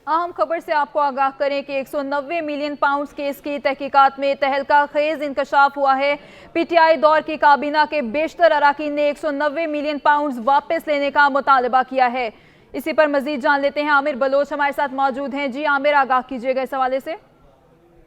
अहम खबर से आपको आगाह करें कि 190 मिलियन पाउंड्स केस की तहकीकात में तहलका खेज इंकशाफ हुआ है। पीटीआई दौर की काबीना के बेशतर अरकान ने 190 मिलियन पाउंड्स वापस लेने का मुतालबा किया है। इसी पर मजीद जान लेते हैं। आमिर बलोच हमारे साथ मौजूद हैं। जी आमिर, आगाह कीजिएगा इस हवाले से।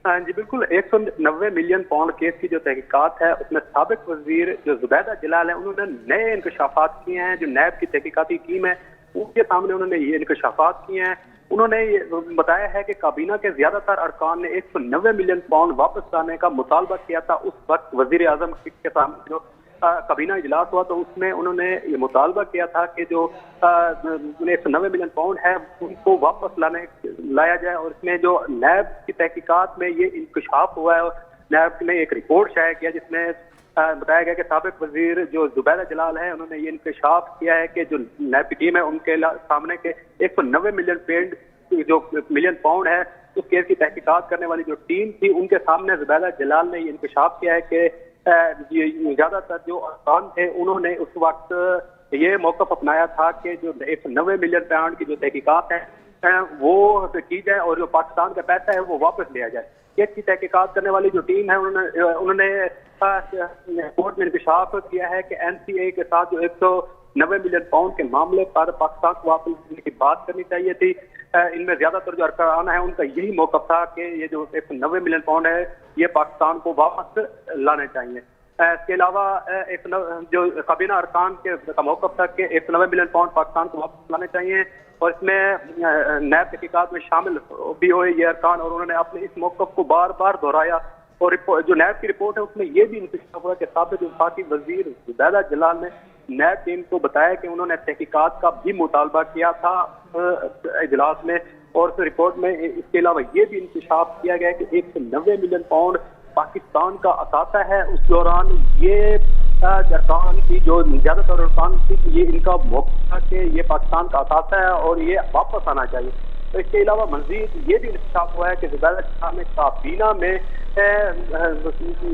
हाँ जी बिल्कुल, 190 मिलियन पाउंड केस की जो तहकीकात है उसमें साबिक वजीर जो जुबैदा जलाल है उन्होंने नए इंकशाफात किए हैं। जो नैब की तहकीकाती टीम है उनके सामने उन्होंने ये इंकशाफात किए हैं। उन्होंने ये बताया है कि काबीना के ज्यादातर अरकान ने 190 मिलियन पाउंड वापस लाने का मुतालबा किया था। उस वक्त वजीर आजम के सामने जो काबीना इजलास हुआ तो उसमें उन्होंने ये मुतालबा किया था कि जो 190 मिलियन पाउंड है उनको वापस लाया जाए। और इसमें जो नैब की तहकीकात में ये इंकशाफ हुआ है, नैब ने एक रिपोर्ट शाया किया जिसमें बताया गया कि साबिक वजीर जो जुबैदा जलाल है उन्होंने ये इंकशाफ किया है कि जो नैब की टीम है उनके सामने के 190 मिलियन पाउंड है उस केस की तहकीकात करने वाली जो टीम थी उनके सामने जुबैदा जलाल ने ये इंकशाफ किया है कि ज्यादातर जो अरकान थे उन्होंने उस वक्त ये मौकफ अपनाया था कि जो 190 मिलियन पाउंड की जो तहकीकात है वो की जाए और जो पाकिस्तान का पैसा है वो वापस लिया जाए। केस की तहकीकात करने वाली जो टीम है उन्होंने कोर्ट में इंकशाफ किया है कि एनसीए के साथ जो 190 मिलियन पाउंड के मामले पर पाकिस्तान को वापस लेने की बात करनी चाहिए थी। इनमें ज्यादातर जो अरकान है उनका यही मौकफ था कि ये जो 190 मिलियन पाउंड है ये पाकिस्तान को वापस लाने चाहिए। इसके अलावा जो काबीना अरकान का मौकफ था कि 190 मिलियन पाउंड पाकिस्तान को वापस लाने चाहिए और इसमें नैब तहकीकात में शामिल भी हुए ये अरकान और उन्होंने अपने इस मौकफ को बार बार दोहराया। और जो नैब की रिपोर्ट है उसमें यह भी इंकशाफ हुआ कि साबिक वफाकी वजीर जुबैदा जलाल ने नैब टीम को बताया कि उन्होंने तहकीकात का भी मुतालबा किया था इजलास में। और उस रिपोर्ट में इसके अलावा ये भी इंकशाफ किया गया कि 190 मिलियन पाउंड पाकिस्तान का असासा है। उस दौरान ये अरकान की जो ज्यादातर अरकान थी ये इनका मौका था कि ये पाकिस्तान का असासा है और ये वापस आना चाहिए। तो इसके अलावा मजीद ये भी इंकशाफ हुआ है कि जुबैदा जलाल ने काबीना में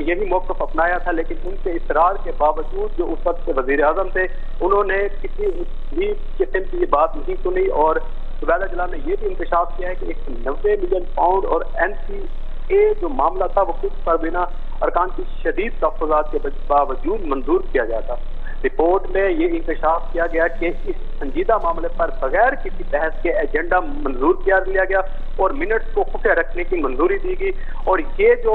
यही मौकफ अपनाया था, लेकिन उनके इसरार के बावजूद जो उस वक्त के वजीर आजम थे उन्होंने किसी भी किस्म की ये बात नहीं सुनी। और जुबैदा जलाल ने यह भी इंकशाफ किया है कि 190 मिलियन पाउंड और एनसीए जो मामला था वो कुछ काबीना अरकान की शदीद तहफ़्फ़ुज़ात के बावजूद मंजूर किया गया था। रिपोर्ट में ये इंकशाफ किया गया कि इस संजीदा मामले पर बगैर किसी बहस के एजेंडा मंजूर किया लिया गया और मिनट्स को खुफिया रखने की मंजूरी दी गई। और ये जो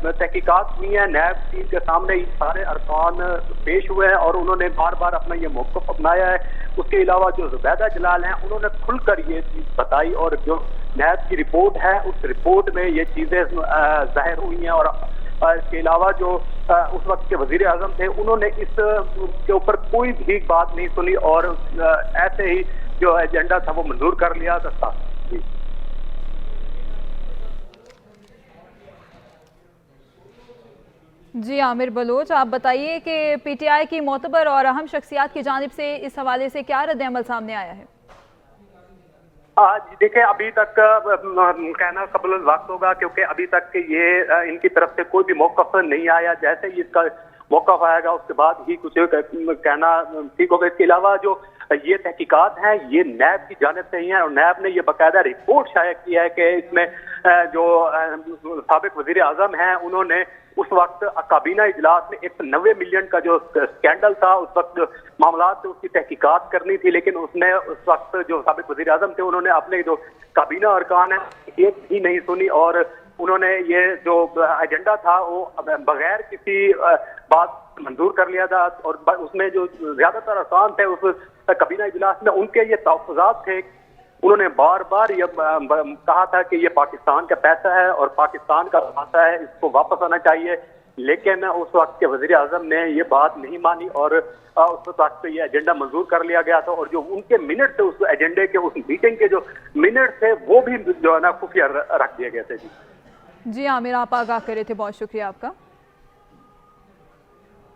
तहकीकात हुई है नैब टीम के सामने ये सारे अरकान पेश हुए हैं और उन्होंने बार बार अपना ये मौक़िफ़ अपनाया है। उसके अलावा जो जुबैदा जलाल हैं उन्होंने खुलकर ये चीज़ बताई और जो नैब की रिपोर्ट है उस रिपोर्ट में ये चीज़ें ज़ाहिर हुई हैं। और इसके अलावा जो उस वक्त के वजीर आजम थे उन्होंने इस के ऊपर कोई भी बात नहीं सुनी और ऐसे ही जो एजेंडा था वो मंजूर कर लिया था। जी आमिर बलोच, आप बताइए कि पीटीआई की मोतबर और अहम शख्सियात की जानिब से इस हवाले से क्या रद्द-ए-अमल सामने आया है? देखिए अभी तक कहना कबल वक्त होगा क्योंकि अभी तक ये इनकी तरफ से कोई भी मौक़िफ़ नहीं आया। जैसे ही इसका मौक़िफ़ आएगा उसके बाद ही कुछ कहना ठीक होगा। इसके अलावा जो ये तहकीकात हैं ये नैब की जानिब से ही हैं और नैब ने ये बाकायदा रिपोर्ट शाया की है कि इसमें जो साबिक वजीर आजम हैं उन्होंने उस वक्त काबीना इजलास में 190 मिलियन का जो स्कैंडल था उस वक्त मामला थे उसकी तहकीकात करनी थी, लेकिन उसने उस वक्त जो साबिक वजीर आजम थे उन्होंने अपने जो काबीना अरकान है एक भी नहीं सुनी और उन्होंने ये जो एजेंडा था वो बगैर किसी बात मंजूर कर लिया था। और उसमें जो ज्यादातर अरकान थे उस काबीना इजलास में उनके ये तहफ़्फ़ुज़ात थे। उन्होंने बार बार ये कहा था कि ये पाकिस्तान का पैसा है और पाकिस्तान का पैसा है, इसको वापस आना चाहिए। लेकिन उस वक्त के वजीर आजम ने ये बात नहीं मानी और उस वक्त ये एजेंडा मंजूर कर लिया गया था और जो उनके मिनट थे उस एजेंडे के उस मीटिंग के जो मिनट थे वो भी जो है ना खुफिया रख दिए गए थे। जी आमिर, आप आगाह करे थे, बहुत शुक्रिया आपका।